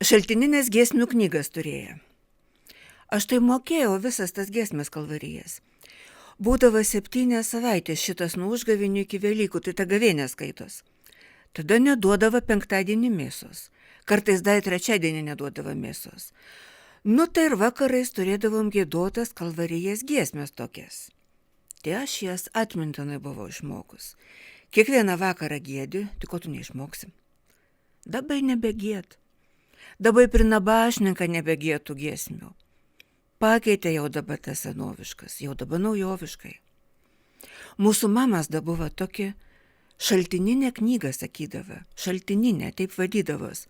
šaltininės giesmių knygas turėjo. Aš tai mokėjau visas tas giesmės kalvarijas. Būdavo 7 savaitės šitas nuo užgavinių iki Velykų, tai ta gavėnė skaitos. Tada neduodavo 5-dienį mėsos. Kartais dar 3-dienį neduodavo mėsos. Nu tai ir vakarais turėdavom giedotas kalvarijas giesmės tokias. Tai aš jas atmintinai buvau išmokus. Kiekvieną vakarą giedi, tik ko tu neišmoksi. Dabar nebegied. Dabar prinabašninką nebegėtų giesmių. Pakeitė jau dabar tas senoviškas, jau dabar naujoviškai. Mūsų mamas dabar buvo tokia šaltininė knyga, sakydavo. Šaltininė, taip vadydavos.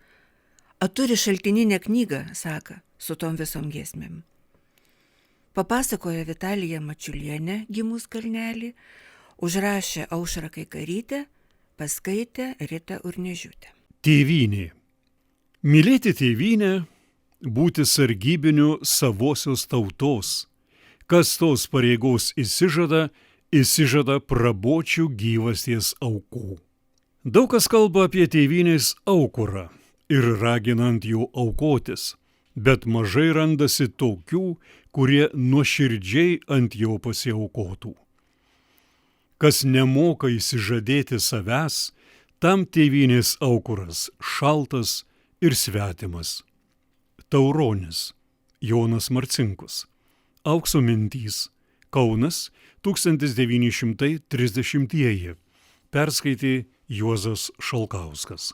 A turi šaltininę knygą, saka, su tom visom giesmėm. Papasakojo Vitalija Mačiulienė, gimus Kalnelį, užrašė Aušra Kaikarytė, paskaitė Rita Urniežiūtė. Tėvynė. Mylėti tėvynę, būti sargybiniu savosios tautos. Kas tos pareigos įsižada prabočių gyvasties aukų. Daug kas kalba apie tėvynės aukurą ir raginant jų aukotis, bet mažai randasi tokių, kurie nuoširdžiai ant jo pasiaukotų. Kas nemoka įsižadėti savęs, tam tėvynės aukuras šaltas ir svetimas. Tauronis, Jonas Marcinkus. Aukso mintys. Kaunas, 1930. Perskaitė Juozas Šalkauskas.